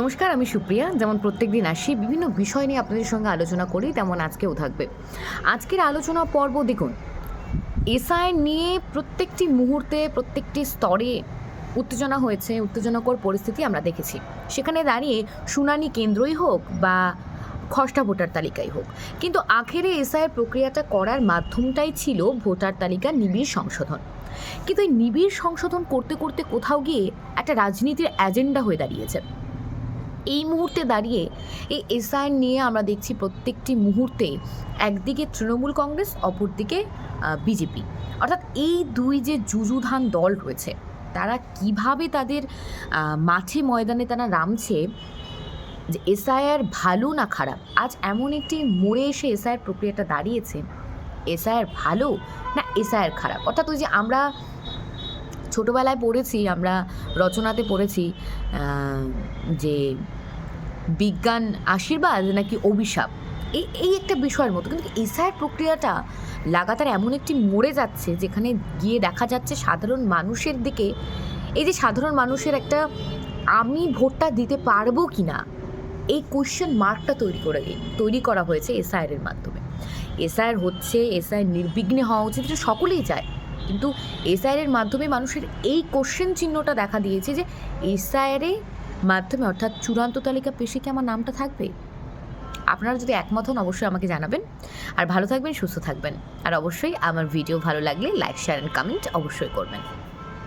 নমস্কার, আমি সুপ্রিয়া। যেমন প্রত্যেকদিন আসি বিভিন্ন বিষয় নিয়ে আপনাদের সঙ্গে আলোচনা করি, তেমন আজকেও থাকবে। আজকের আলোচনা পর্ব দেখুন, এসআইআর নিয়ে প্রত্যেকটি মুহূর্তে প্রত্যেকটি স্তরে উত্তেজনা হয়েছে, উত্তেজনাকর পরিস্থিতি আমরা দেখেছি। সেখানে দাঁড়িয়ে শুনানি কেন্দ্রই হোক বা খসড়া ভোটার তালিকাই হোক, কিন্তু আখেরে এসআইআর প্রক্রিয়াটা করার মাধ্যমটাই ছিল ভোটার তালিকার নিবিড় সংশোধন। কিন্তু এই নিবিড় সংশোধন করতে করতে কোথাও গিয়ে একটা রাজনীতির এজেন্ডা হয়ে দাঁড়িয়েছে। এই মুহূর্তে দাঁড়িয়ে এই এসআইআর নিয়ে আমরা দেখছি প্রত্যেকটি মুহূর্তে একদিকে তৃণমূল কংগ্রেস, অপরদিকে বিজেপি, অর্থাৎ এই দুই যে যুযুধান দল রয়েছে, তারা কিভাবে তাদের মাঠে ময়দানে তারা নামছে যে এসআইআর ভালো না খারাপ। আজ এমন একটি মোড়ে এসে এসআইআর প্রক্রিয়াটা দাঁড়িয়েছে, এসআইআর ভালো না এসআইআর খারাপ। অর্থাৎ ওই যে আমরা ছোটোবেলায় পড়েছি, আমরা রচনাতে পড়েছি যে বিজ্ঞান আশীর্বাদ নাকি অভিশাপ, এই একটা বিষয়ের মতো। কিন্তু এসআইআর প্রক্রিয়াটা লাগাতার এমন একটি মোড়ে যাচ্ছে যেখানে গিয়ে দেখা যাচ্ছে সাধারণ মানুষের দিকে, এই যে সাধারণ মানুষের একটা আমি ভোটটা দিতে পারবো কি না, এই কোয়েশ্চেন মার্কটা তৈরি করা হয়েছে এসআইআরের মাধ্যমে। এসআইআর হচ্ছে, এসআইআর নির্বিঘ্নে হওয়া উচিত, এটা সকলেই চায়, কিন্তু এসআইআরের মাধ্যমে মানুষের এই কোশ্চেন চিহ্নটা দেখা দিয়েছে যে এসআইআরের মাধ্যমে, অর্থাৎ চূড়ান্ত তালিকা পেশে কি আমার নামটা থাকবে। আপনারা যদি একমত হন অবশ্যই আমাকে জানাবেন। আর ভালো থাকবেন, সুস্থ থাকবেন। আর অবশ্যই আমার ভিডিও ভালো লাগলে লাইক, শেয়ার অ্যান্ড কমেন্ট অবশ্যই করবেন।